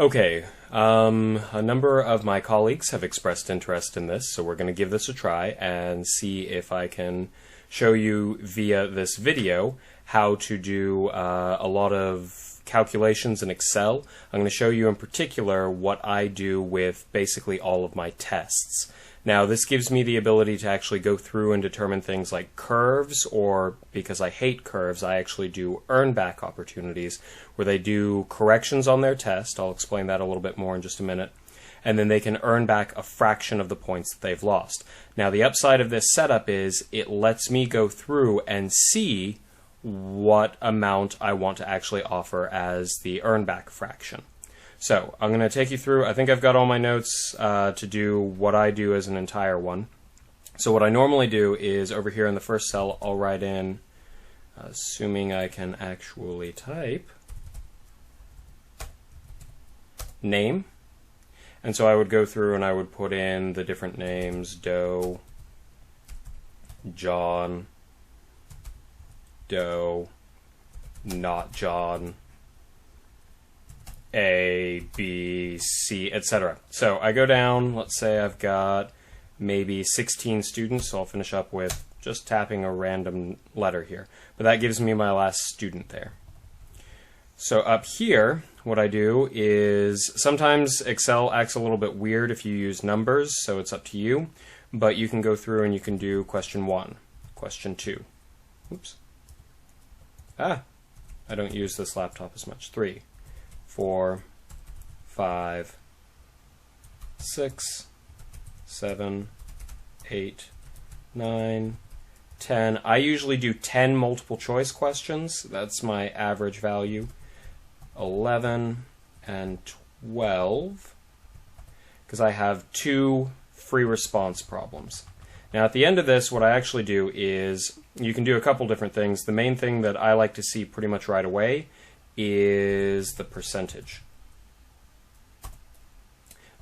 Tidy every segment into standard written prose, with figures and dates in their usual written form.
Okay, a number of my colleagues have expressed interest in this, so we're going to give this a try and see if I can show you via this video how to do a lot of calculations in Excel. I'm going to show you in particular what I do with basically all of my tests. Now, this gives me the ability to actually go through and determine things like curves, or because I hate curves, I actually do earn back opportunities where they do corrections on their test. I'll explain that a little bit more in just a minute. And then they can earn back a fraction of the points that they've lost. Now, the upside of this setup is it lets me go through and see what amount I want to actually offer as the earn back fraction. So I'm going to take you through. I think I've got all my notes to do what I do as an entire one. So what I normally do is over here in the first cell, I'll write in, assuming I can actually type, name. And so I would go through and I would put in the different names: Doe, John, Doe, not John, A, B, C, etc. So I go down, let's say I've got maybe 16 students, so I'll finish up with just tapping a random letter here. But that gives me my last student there. So up here, what I do is sometimes Excel acts a little bit weird if you use numbers, so it's up to you. But you can go through and you can do question 1, question 2. Oops. I don't use this laptop as much. 3, 4, 5, 6, 7, 8, 9, 10. I usually do 10 multiple choice questions. That's my average value. 11 and 12, because I have 2 free response problems. Now at the end of this, what I actually do is, you can do a couple different things. The main thing that I like to see pretty much right away is the percentage.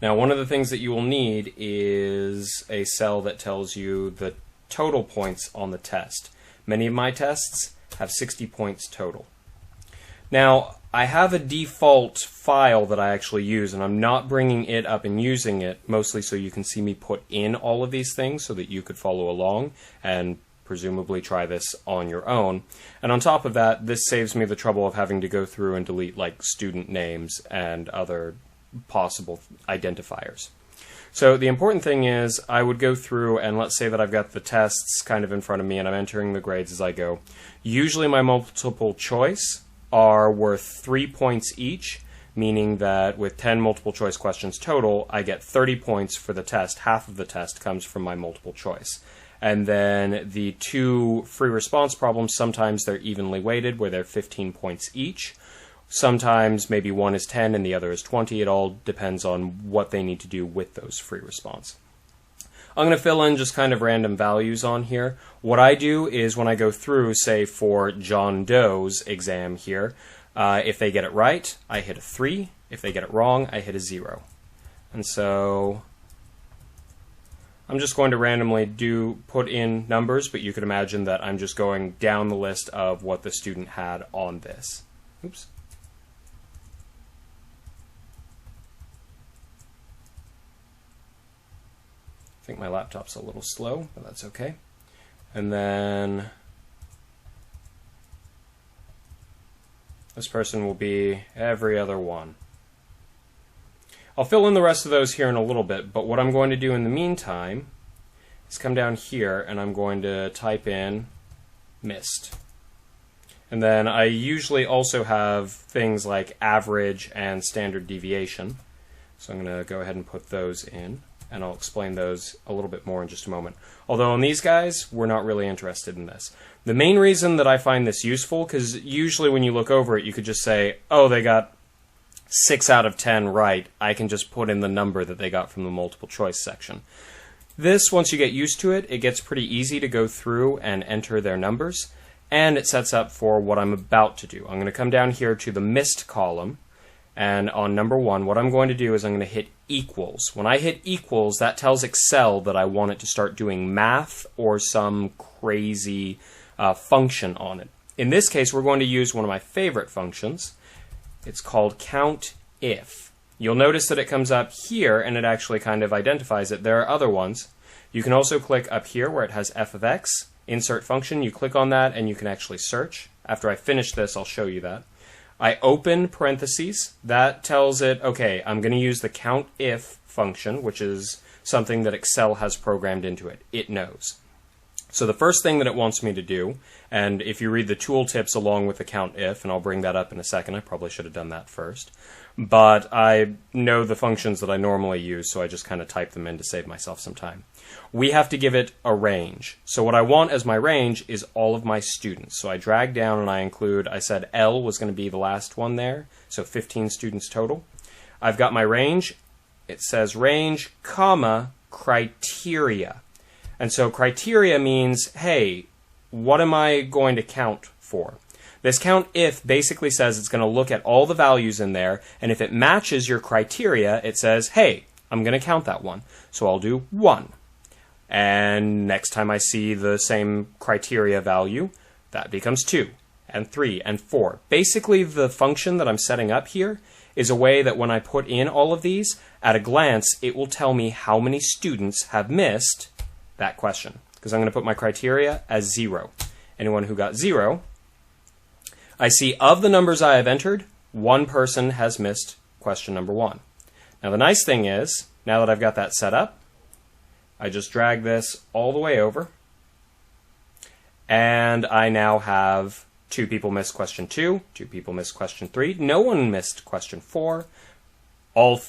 Now, one of the things that you will need is a cell that tells you the total points on the test. Many of my tests have 60 points total. Now, I have a default file that I actually use, and I'm not bringing it up and using it, mostly so you can see me put in all of these things so that you could follow along and presumably try this on your own. And on top of that, this saves me the trouble of having to go through and delete like student names and other possible identifiers. So the important thing is I would go through and let's say that I've got the tests kind of in front of me and I'm entering the grades as I go. Usually my multiple choice are worth 3 points each, meaning that with 10 multiple choice questions total, I get 30 points for the test. Half of the test comes from my multiple choice. And then the 2 free response problems, sometimes they're evenly weighted where they're 15 points each. Sometimes maybe one is 10 and the other is 20. It all depends on what they need to do with those free response. I'm going to fill in just kind of random values on here. What I do is when I go through, say for John Doe's exam here, if they get it right, I hit a 3. If they get it wrong, I hit a 0. And so I'm just going to randomly put in numbers, but you could imagine that I'm just going down the list of what the student had on this. Oops. I think my laptop's a little slow, but that's okay. And then this person will be every other one. I'll fill in the rest of those here in a little bit, but what I'm going to do in the meantime is come down here and I'm going to type in missed. And then I usually also have things like average and standard deviation. So I'm going to go ahead and put those in, and I'll explain those a little bit more in just a moment. Although on these guys, we're not really interested in this. The main reason that I find this useful, because usually when you look over it, you could just say, oh, they got 6 out of 10 right. I can just put in the number that they got from the multiple choice section. This, once you get used to it, it gets pretty easy to go through and enter their numbers, and it sets up for what I'm about to do. I'm going to come down here to the missed column, and on number 1, what I'm going to do is I'm going to hit equals. When I hit equals, that tells Excel that I want it to start doing math or some crazy function on it. In this case, we're going to use one of my favorite functions. It's called COUNTIF. You'll notice that it comes up here and it actually kind of identifies it. There are other ones. You can also click up here where it has f of x, insert function. You click on that and you can actually search. After I finish this, I'll show you that. I open parentheses. That tells it, okay, I'm going to use the COUNTIF function, which is something that Excel has programmed into it. It knows. So the first thing that it wants me to do, and if you read the tooltips along with the COUNTIF, and I'll bring that up in a second, I probably should have done that first, but I know the functions that I normally use, so I just kind of type them in to save myself some time. We have to give it a range. So what I want as my range is all of my students. So I drag down and I include, I said L was going to be the last one there, so 15 students total. I've got my range. It says range, comma, criteria. And so criteria means, hey, what am I going to count for? This COUNTIF basically says it's going to look at all the values in there, and if it matches your criteria, it says, hey, I'm going to count that one. So I'll do 1. And next time I see the same criteria value, that becomes 2, and 3, and 4. Basically, the function that I'm setting up here is a way that when I put in all of these, at a glance, it will tell me how many students have missed that question, because I'm going to put my criteria as 0. Anyone who got 0, I see of the numbers I have entered, one person has missed question number 1. Now the nice thing is, now that I've got that set up, I just drag this all the way over, and I now have 2 people missed question 2, 2 people missed question 3, no one missed question 4, all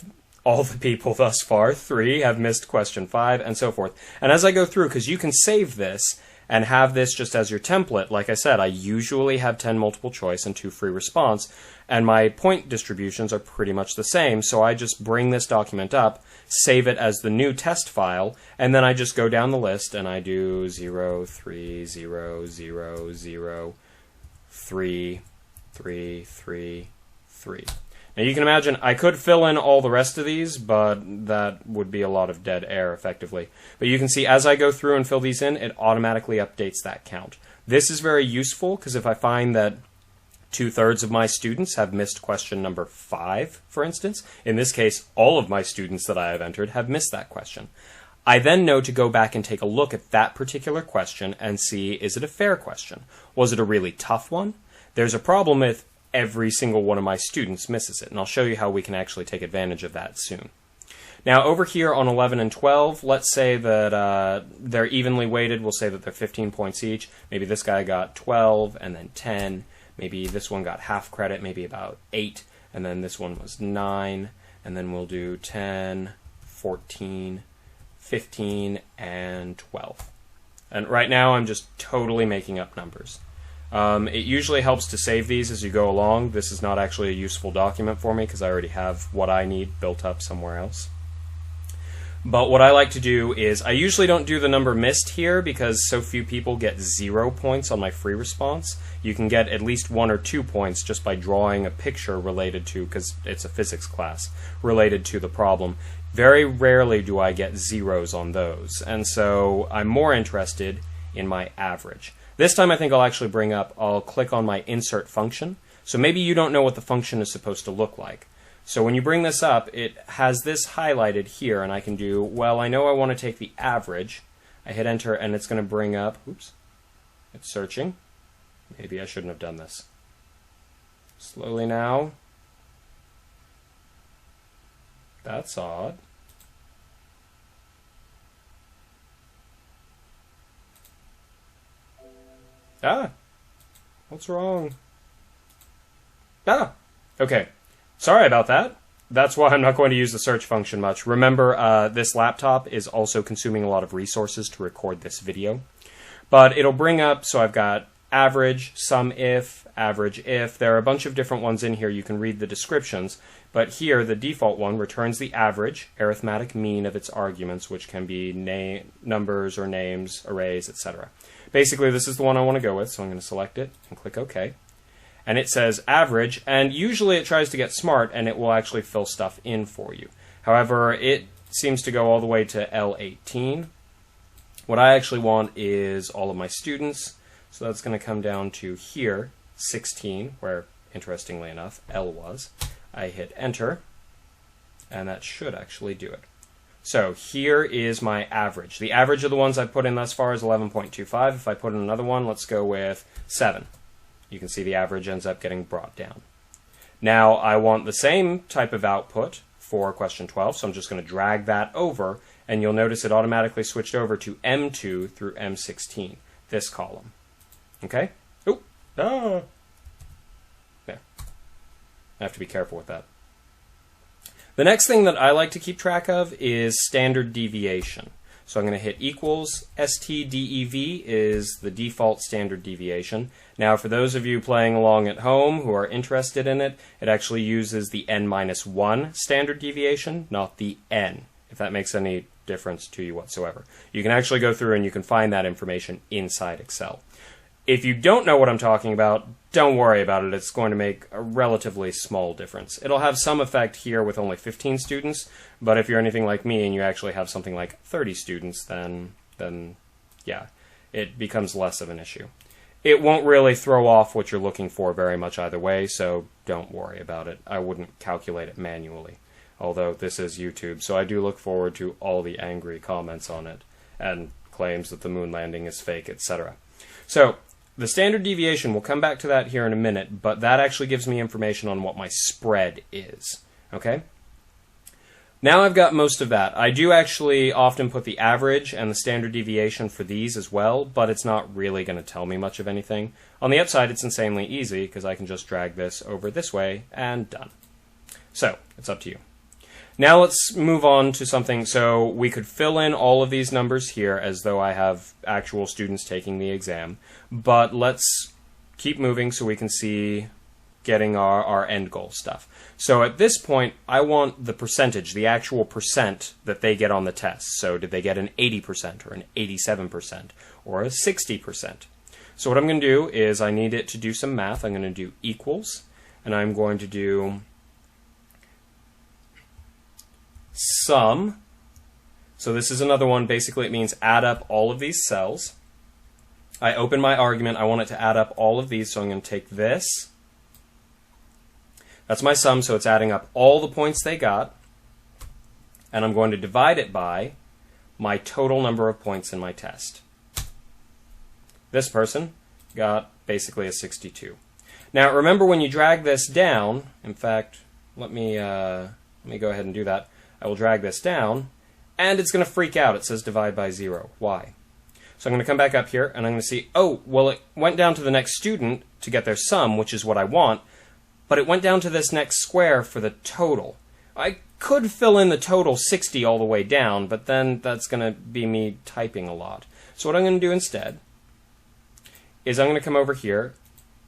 the people thus far, 3, have missed question 5, and so forth. And as I go through, because you can save this and have this just as your template, like I said, I usually have 10 multiple choice and 2 free response, and my point distributions are pretty much the same, so I just bring this document up, save it as the new test file, and then I just go down the list and I do 0, 3, 0, 0, 0, 3, 3, 3, 3. Now you can imagine I could fill in all the rest of these, but that would be a lot of dead air effectively. But you can see as I go through and fill these in, it automatically updates that count. This is very useful because if I find that 2/3 of my students have missed question number 5, for instance, in this case, all of my students that I have entered have missed that question. I then know to go back and take a look at that particular question and see, is it a fair question? Was it a really tough one? There's a problem if every single one of my students misses it, and I'll show you how we can actually take advantage of that soon. Now over here on 11 and 12, let's say that they're evenly weighted. We'll say that they're 15 points each. Maybe this guy got 12 and then 10. Maybe this one got half credit, maybe about 8, and then this one was 9, and then we'll do 10, 14, 15, and 12. And right now I'm just totally making up numbers. It usually helps to save these as you go along. This is not actually a useful document for me because I already have what I need built up somewhere else. But what I like to do is, I usually don't do the number missed here because so few people get 0 points on my free response. You can get at least 1 or 2 points just by drawing a picture related to, because it's a physics class, related to the problem. Very rarely do I get zeros on those, and so I'm more interested in my average. This time I think I'll click on my insert function. So maybe you don't know what the function is supposed to look like. So when you bring this up, it has this highlighted here, and I can do, well, I know I want to take the average. I hit enter, and it's going to bring up, oops, it's searching. Maybe I shouldn't have done this. Slowly now. That's odd. Ah, what's wrong? Ah, okay. Sorry about that. That's why I'm not going to use the search function much. Remember, this laptop is also consuming a lot of resources to record this video. But it'll bring up, so I've got average, sum if, average if. There are a bunch of different ones in here. You can read the descriptions. But here, the default one returns the average, arithmetic mean of its arguments, which can be numbers or names, arrays, etc. Basically, this is the one I want to go with, so I'm going to select it and click OK. And it says average, and usually it tries to get smart and it will actually fill stuff in for you. However, it seems to go all the way to L18. What I actually want is all of my students, so that's going to come down to here, 16, where, interestingly enough, L was. I hit enter, And that should actually do it. So here is my average. The average of the ones I've put in thus far is 11.25. If I put in another one, let's go with 7. You can see the average ends up getting brought down. Now I want the same type of output for question 12, so I'm just going to drag that over, and you'll notice it automatically switched over to M2 through M16, this column. Okay? Oh, ah. There. I have to be careful with that. The next thing that I like to keep track of is standard deviation. So I'm going to hit equals. STDEV is the default standard deviation. Now for those of you playing along at home who are interested in it, it actually uses the n-1 standard deviation, not the n, if that makes any difference to you whatsoever. You can actually go through and you can find that information inside Excel. If you don't know what I'm talking about, don't worry about it. It's going to make a relatively small difference. It'll have some effect here with only 15 students, but if you're anything like me and you actually have something like 30 students, then yeah, it becomes less of an issue. It won't really throw off what you're looking for very much either way, so don't worry about it. I wouldn't calculate it manually, although this is YouTube, so I do look forward to all the angry comments on it and claims that the moon landing is fake, etc. So the standard deviation, we'll come back to that here in a minute, but that actually gives me information on what my spread is. Okay? Now I've got most of that. I do actually often put the average and the standard deviation for these as well, but it's not really going to tell me much of anything. On the upside, it's insanely easy because I can just drag this over this way and done. So, it's up to you. Now let's move on to something, so we could fill in all of these numbers here as though I have actual students taking the exam, but let's keep moving so we can see getting our end goal stuff. So at this point, I want the percentage, the actual percent that they get on the test. So did they get an 80% or an 87% or a 60%? So what I'm going to do is I need it to do some math. I'm going to do equals, and I'm going to do sum. So this is another one. Basically, it means add up all of these cells. I open my argument. I want it to add up all of these, so I'm going to take this. That's my sum, so it's adding up all the points they got. And I'm going to divide it by my total number of points in my test. This person got basically a 62. Now, remember when you drag this down, in fact, let me go ahead and do that. I will drag this down, and it's going to freak out. It says divide by 0. Why? So I'm going to come back up here, and I'm going to see, oh, well, it went down to the next student to get their sum, which is what I want, but it went down to this next square for the total. I could fill in the total 60 all the way down, but then that's going to be me typing a lot. So what I'm going to do instead is I'm going to come over here,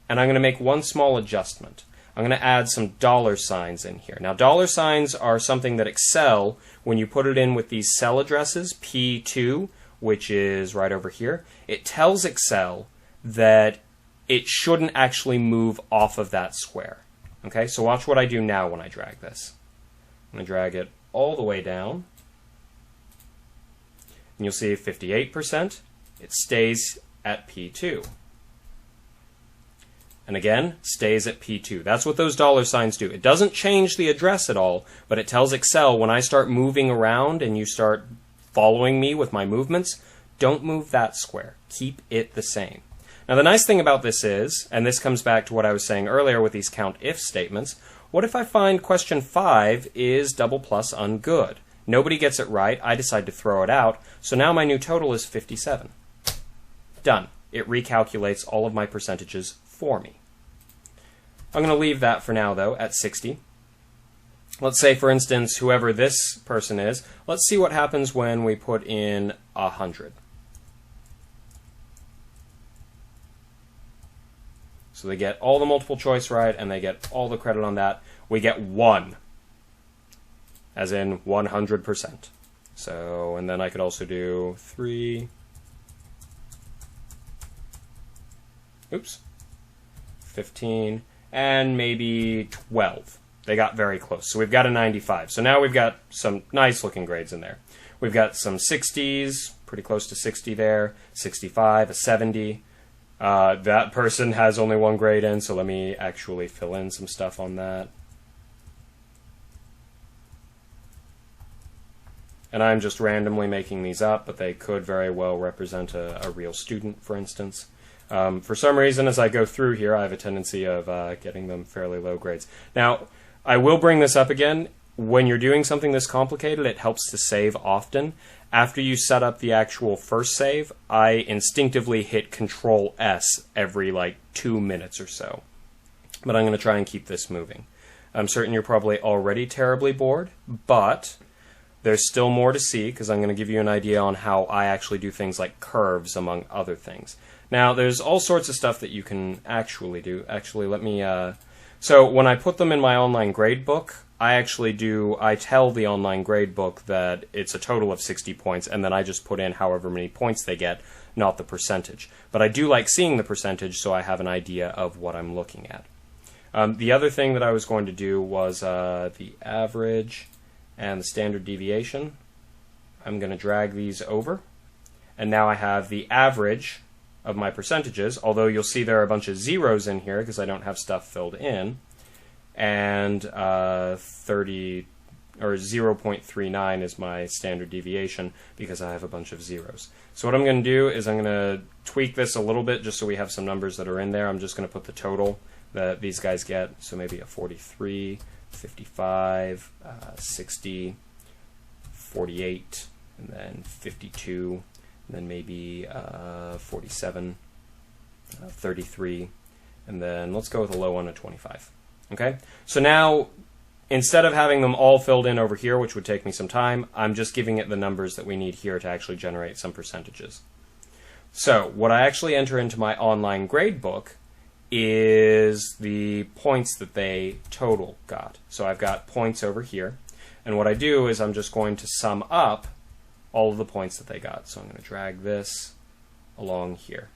and I'm going to make one small adjustment. I'm going to add some dollar signs in here. Now, dollar signs are something that Excel, when you put it in with these cell addresses, P2, which is right over here, it tells Excel that it shouldn't actually move off of that square. Okay, so watch what I do now when I drag this. I'm going to drag it all the way down, and you'll see 58%. It stays at P2. And again, stays at P2. That's what those dollar signs do. It doesn't change the address at all, but it tells Excel when I start moving around and you start following me with my movements, don't move that square. Keep it the same. Now the nice thing about this is, and this comes back to what I was saying earlier with these count-if statements, what if I find question 5 is double plus ungood? Nobody gets it right, I decide to throw it out, so now my new total is 57. Done. It recalculates all of my percentages for me. I'm going to leave that for now, though, at 60. Let's say, for instance, whoever this person is, let's see what happens when we put in 100. So they get all the multiple choice right, and they get all the credit on that. We get 1, as in 100%. So, and then I could also do 3. Oops. 15, and maybe 12. They got very close. So we've got a 95. So now we've got some nice looking grades in there. We've got some 60s, pretty close to 60 there, 65, a 70. That person has only one grade in, so let me actually fill in some stuff on that. And I'm just randomly making these up, but they could very well represent a real student, for instance. For some reason, as I go through here, I have a tendency of getting them fairly low grades. Now, I will bring this up again. When you're doing something this complicated, it helps to save often. After you set up the actual first save, I instinctively hit Control S every like 2 minutes or so. But I'm going to try and keep this moving. I'm certain you're probably already terribly bored, but there's still more to see because I'm going to give you an idea on how I actually do things like curves, among other things. Now, there's all sorts of stuff that you can actually do. Actually, let me... So when I put them in my online grade book, I tell the online grade book that it's a total of 60 points, and then I just put in however many points they get, not the percentage. But I do like seeing the percentage, so I have an idea of what I'm looking at. The other thing that I was going to do was the average and the standard deviation. I'm going to drag these over, and now I have the average of my percentages, although you'll see there are a bunch of zeros in here because I don't have stuff filled in, and 30 or 0.39 is my standard deviation because I have a bunch of zeros. So what I'm going to do is I'm going to tweak this a little bit just so we have some numbers that are in there. I'm just going to put the total that these guys get, so maybe a 43, 55, 60, 48, and then 52, and then maybe 47, 33, and then let's go with a low one of 25. Okay, so now instead of having them all filled in over here, which would take me some time, I'm just giving it the numbers that we need here to actually generate some percentages. So what I actually enter into my online grade book is the points that they total got. So I've got points over here, and what I do is I'm just going to sum up all of the points that they got. So I'm going to drag this along here.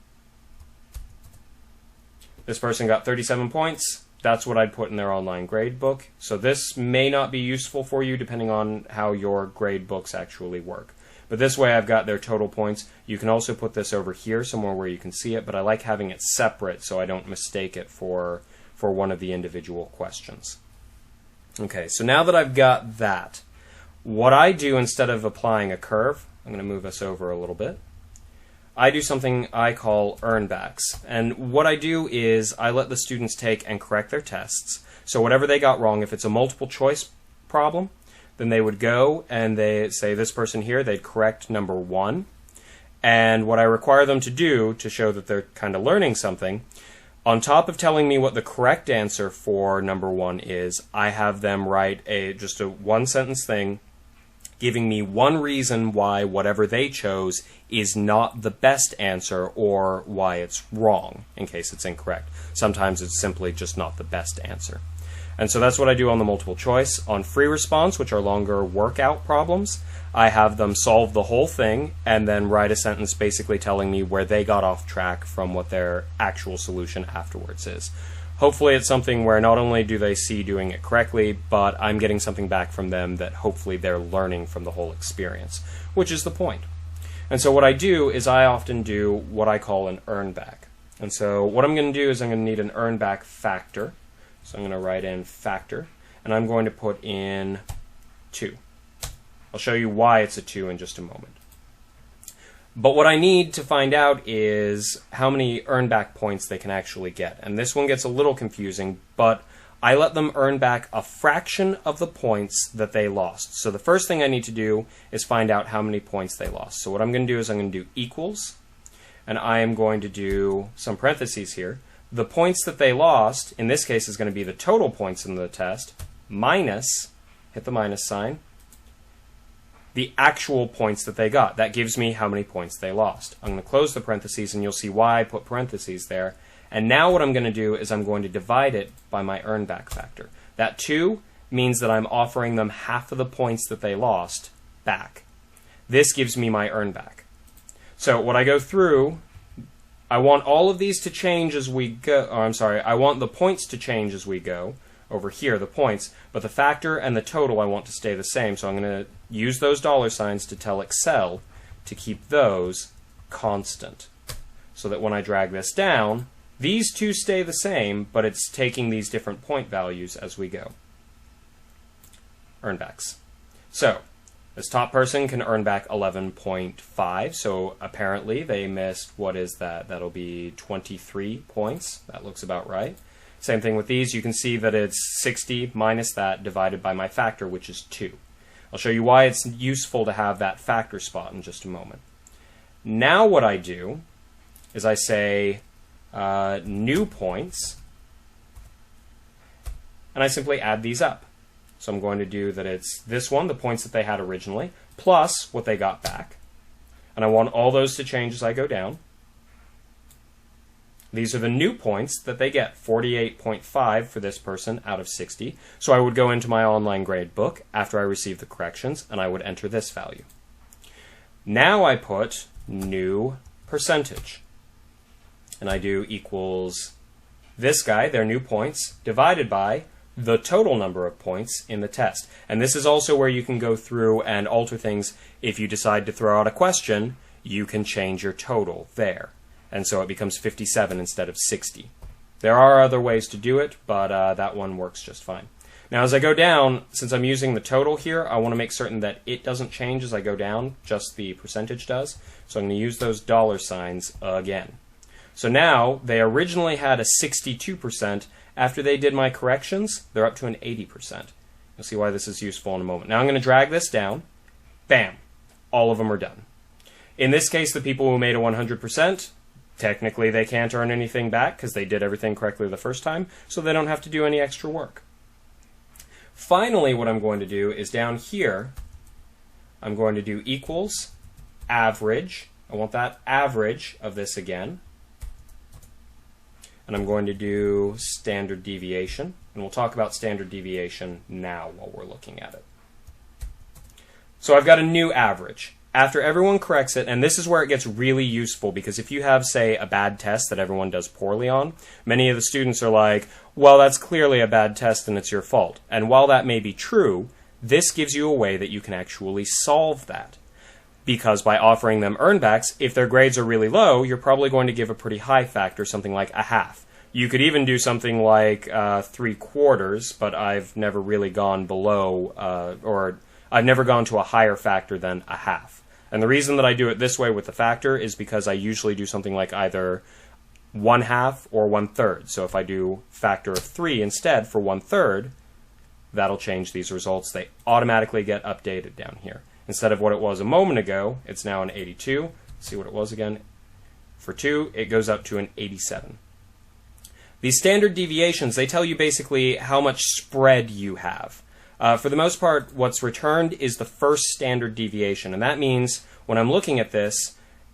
This person got 37 points. That's what I'd put in their online grade book. So this may not be useful for you depending on how your grade books actually work. But this way I've got their total points. You can also put this over here somewhere where you can see it, but I like having it separate so I don't mistake it for one of the individual questions. Okay, so now that I've got that, what I do instead of applying a curve, I'm going to move us over a little bit, I do something I call earnbacks. And what I do is I let the students take and correct their tests. So whatever they got wrong, if it's a multiple choice problem, then they would go and they say this person here, they'd correct number 1. And what I require them to do to show that they're kind of learning something, on top of telling me what the correct answer for number 1 is, I have them write just a one-sentence thing giving me one reason why whatever they chose is not the best answer or why it's wrong, in case it's incorrect. Sometimes it's simply just not the best answer. And so that's what I do on the multiple choice. On free response, which are longer workout problems, I have them solve the whole thing and then write a sentence basically telling me where they got off track from what their actual solution afterwards is. Hopefully it's something where not only do they see doing it correctly, but I'm getting something back from them that hopefully they're learning from the whole experience, which is the point. And so what I do is I often do what I call an earn back. And so what I'm going to do is I'm going to need an earn back factor. So I'm going to write in factor, and I'm going to put in 2. I'll show you why it's a 2 in just a moment. But what I need to find out is how many earn back points they can actually get. And this one gets a little confusing, but I let them earn back a fraction of the points that they lost. So the first thing I need to do is find out how many points they lost. So what I'm going to do is I'm going to do equals, and I am going to do some parentheses here. The points that they lost, in this case, is going to be the total points in the test, minus, hit the minus sign, the actual points that they got. That gives me how many points they lost. I'm going to close the parentheses, and you'll see why I put parentheses there. And now what I'm going to do is I'm going to divide it by my earn back factor. That 2 means that I'm offering them half of the points that they lost back. This gives me my earn back. So what I go through, I want all of these to change as we go. Oh, I'm sorry, I want the points to change as we go. Over here, the points, but the factor and the total I want to stay the same. So I'm going to use those dollar signs to tell Excel to keep those constant. So that when I drag this down, these two stay the same, but it's taking these different point values as we go. Earnbacks. So This top person can earn back 11.5, so apparently they missed, what is that? That'll be 23 points. That looks about right. Same thing with these. You can see that it's 60 minus that divided by my factor, which is 2. I'll show you why it's useful to have that factor spot in just a moment. Now what I do is I say new points, and I simply add these up. So I'm going to do that it's this one, the points that they had originally, plus what they got back. And I want all those to change as I go down. These are the new points that they get, 48.5 for this person out of 60. So I would go into my online grade book after I receive the corrections, and I would enter this value. Now I put new percentage. And I do equals this guy, their new points, divided by the total number of points in the test. And this is also where you can go through and alter things. If you decide to throw out a question, you can change your total there. And so it becomes 57 instead of 60. There are other ways to do it, but that one works just fine. Now as I go down, since I'm using the total here, I want to make certain that it doesn't change as I go down, just the percentage does. So I'm going to use those dollar signs again. So now they originally had a 62%. After they did my corrections, they're up to an 80%. You'll see why this is useful in a moment. Now I'm going to drag this down. Bam! All of them are done. In this case, the people who made a 100%, technically they can't earn anything back because they did everything correctly the first time, so they don't have to do any extra work. Finally, what I'm going to do is down here, I'm going to do equals average. I want that average of this again. And I'm going to do standard deviation. And we'll talk about standard deviation now while we're looking at it. So I've got a new average. After everyone corrects it, and this is where it gets really useful, because if you have, say, a bad test that everyone does poorly on, many of the students are like, well, that's clearly a bad test and it's your fault. And while that may be true, this gives you a way that you can actually solve that. Because by offering them earnbacks, if their grades are really low, you're probably going to give a pretty high factor, something like a half. You could even do something like 3/4, but I've never really gone below, or I've never gone to a higher factor than a half. And the reason that I do it this way with the factor is because I usually do something like either 1/2 or 1/3. So if I do factor of 3 instead for 1/3, that'll change these results. They automatically get updated down here. Instead of what it was a moment ago, it's now an 82. Let's see what it was again. For 2, it goes up to an 87. These standard deviations, they tell you basically how much spread you have. For the most part, what's returned is the first standard deviation, and that means when I'm looking at this,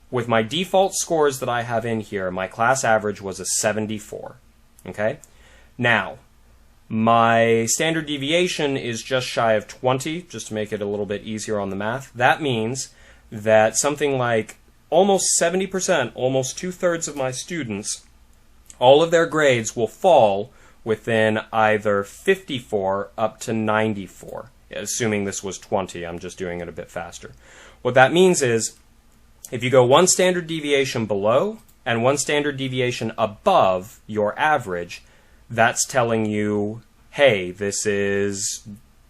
with my default scores that I have in here, my class average was a 74. Okay? Now, my standard deviation is just shy of 20, just to make it a little bit easier on the math. That means that something like almost 70%, almost 2/3 of my students, all of their grades will fall within either 54 up to 94, assuming this was 20. I'm just doing it a bit faster. What that means is if you go one standard deviation below and one standard deviation above your average, that's telling you, hey, this is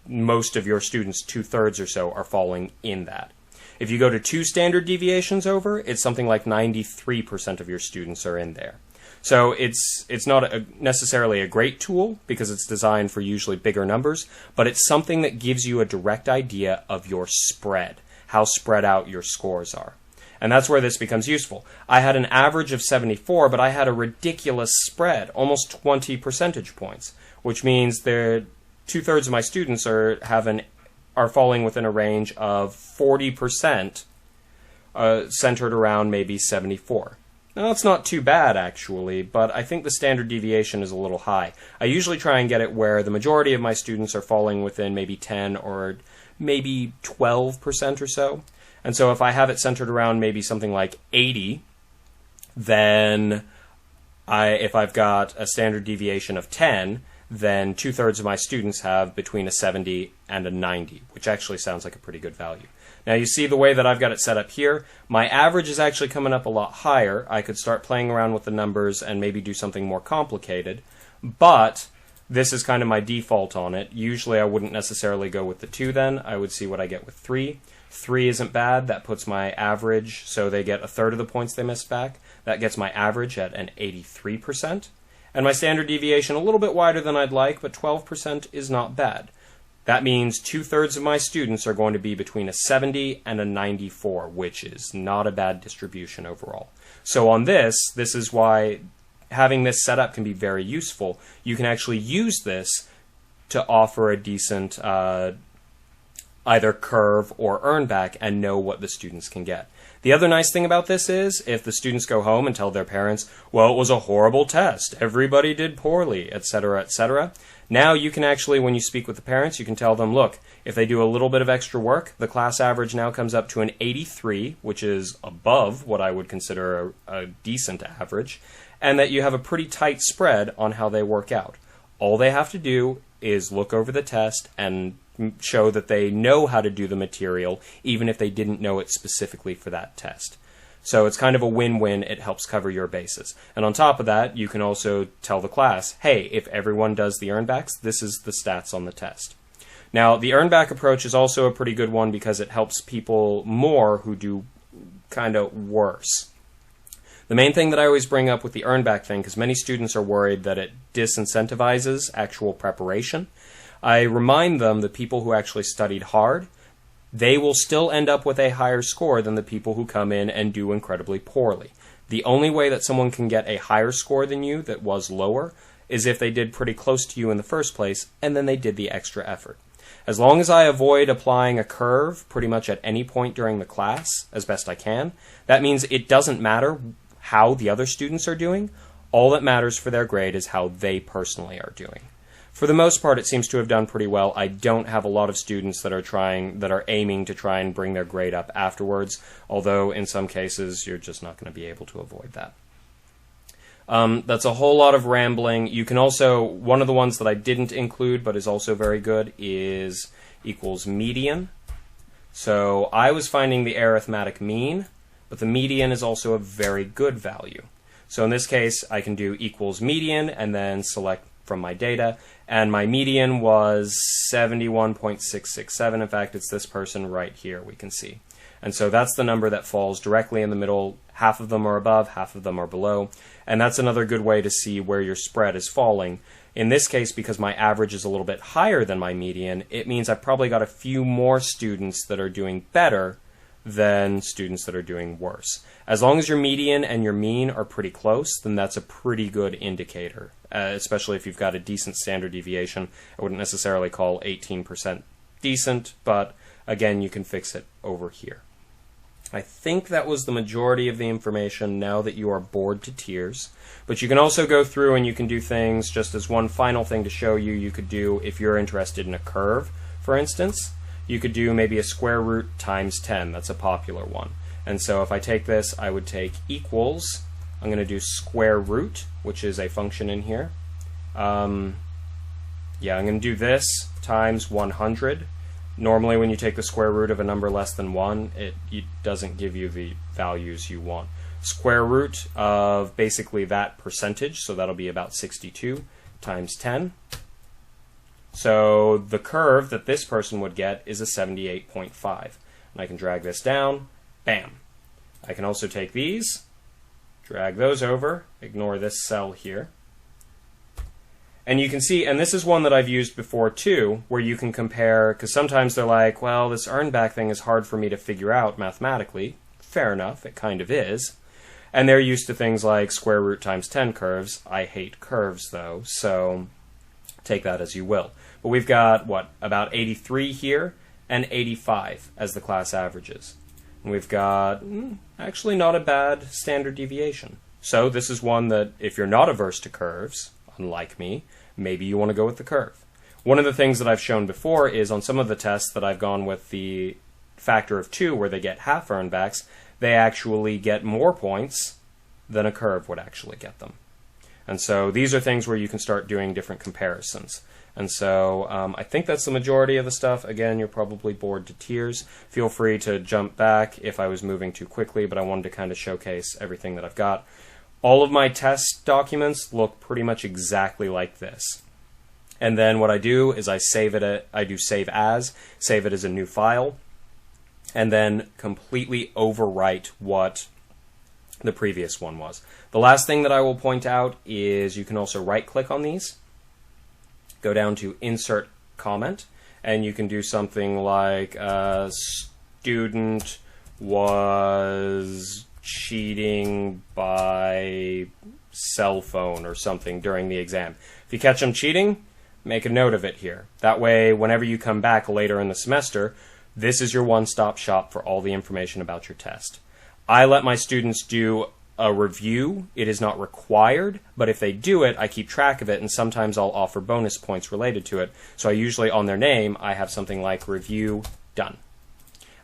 most of your students, 2/3 or so, are falling in that. If you go to 2 standard deviations over, it's something like 93% of your students are in there. So it's not necessarily a great tool because it's designed for usually bigger numbers, but it's something that gives you a direct idea of your spread, how spread out your scores are. And that's where this becomes useful. I had an average of 74, but I had a ridiculous spread, almost 20 percentage points, which means 2/3 of my students are falling within a range of 40%, centered around maybe 74. Now, that's not too bad, actually, but I think the standard deviation is a little high. I usually try and get it where the majority of my students are falling within maybe 10 or maybe 12% or so. And so if I have it centered around maybe something like 80, then if I've got a standard deviation of 10, then 2/3 of my students have between a 70 and a 90, which actually sounds like a pretty good value. Now you see the way that I've got it set up here, my average is actually coming up a lot higher. I could start playing around with the numbers and maybe do something more complicated, but this is kind of my default on it. Usually I wouldn't necessarily go with the 2 then. I would see what I get with 3. 3 isn't bad. That puts my average, so they get a third of the points they missed back. That gets my average at an 83%. And my standard deviation a little bit wider than I'd like, but 12% is not bad. That means 2/3 of my students are going to be between a 70 and a 94, which is not a bad distribution overall. So on this is why having this set up can be very useful. You can actually use this to offer a decent either curve or earn back and know what the students can get. The other nice thing about this is if the students go home and tell their parents, well, it was a horrible test, everybody did poorly, etc., etc., now you can actually, when you speak with the parents, you can tell them, look, if they do a little bit of extra work, the class average now comes up to an 83, which is above what I would consider a decent average, and that you have a pretty tight spread on how they work out. All they have to do is look over the test and show that they know how to do the material, even if they didn't know it specifically for that test. So it's kind of a win-win. It helps cover your bases. And on top of that, you can also tell the class, hey, if everyone does the earnbacks, this is the stats on the test. Now, the earnback approach is also a pretty good one because it helps people more who do kind of worse. The main thing that I always bring up with the earnback thing, because many students are worried that it disincentivizes actual preparation, I remind them that people who actually studied hard, they will still end up with a higher score than the people who come in and do incredibly poorly. The only way that someone can get a higher score than you that was lower is if they did pretty close to you in the first place and then they did the extra effort. As long as I avoid applying a curve pretty much at any point during the class as best I can, that means it doesn't matter how the other students are doing. All that matters for their grade is how they personally are doing. For the most part, it seems to have done pretty well. I don't have a lot of students that are aiming to try and bring their grade up afterwards, although in some cases you're just not going to be able to avoid that. That's a whole lot of rambling. You can also, one of the ones that I didn't include but is also very good is equals median. So I was finding the arithmetic mean, but the median is also a very good value. So in this case, I can do equals median and then select from my data, and my median was 71.667. In fact, it's this person right here we can see. And so that's the number that falls directly in the middle. Half of them are above, half of them are below. And that's another good way to see where your spread is falling. In this case, because my average is a little bit higher than my median, it means I've probably got a few more students that are doing better than students that are doing worse. As long as your median and your mean are pretty close, then that's a pretty good indicator, especially if you've got a decent standard deviation. I wouldn't necessarily call 18% decent, but again, you can fix it over here. I think that was the majority of the information now that you are bored to tears. But you can also go through and you can do things, just as one final thing to show you, you could do, if you're interested in a curve, for instance, you could do maybe a square root times 10. That's a popular one. And so if I take this, I would take equals. I'm going to do square root, which is a function in here. I'm going to do this times 100. Normally when you take the square root of a number less than 1, it doesn't give you the values you want. Square root of basically that percentage, so that'll be about 62 times 10. So the curve that this person would get is a 78.5. And I can drag this down, bam. I can also take these, drag those over, ignore this cell here. And you can see, and this is one that I've used before too, where you can compare, because sometimes they're like, well, this earn back thing is hard for me to figure out mathematically. Fair enough, it kind of is. And they're used to things like square root times 10 curves. I hate curves though, so take that as you will. But we've got, what, about 83 here and 85 as the class averages. And we've got actually not a bad standard deviation. So this is one that if you're not averse to curves, unlike me, maybe you want to go with the curve. One of the things that I've shown before is on some of the tests that I've gone with the factor of 2 where they get half earnbacks, they actually get more points than a curve would actually get them. And so these are things where you can start doing different comparisons. And so I think that's the majority of the stuff. Again, you're probably bored to tears. Feel free to jump back if I was moving too quickly, but I wanted to kind of showcase everything that I've got. All of my test documents look pretty much exactly like this. And then what I do is I save it. I do save it as a new file, and then completely overwrite what the previous one was. The last thing that I will point out is you can also right-click on these, go down to Insert Comment, and you can do something like student was cheating by cell phone or something during the exam. If you catch them cheating, make a note of it here. That way, whenever you come back later in the semester, this is your one-stop shop for all the information about your test. I let my students do a review. It is not required, but if they do it, I keep track of it, and sometimes I'll offer bonus points related to it. So I usually, on their name, I have something like review done.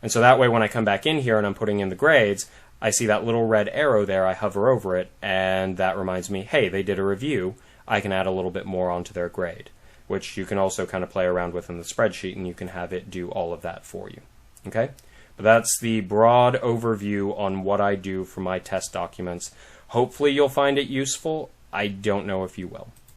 And so that way, when I come back in here and I'm putting in the grades, I see that little red arrow there, I hover over it, and that reminds me, hey, they did a review. I can add a little bit more onto their grade, which you can also kind of play around with in the spreadsheet, and you can have it do all of that for you. Okay? But that's the broad overview on what I do for my test documents. Hopefully you'll find it useful. I don't know if you will.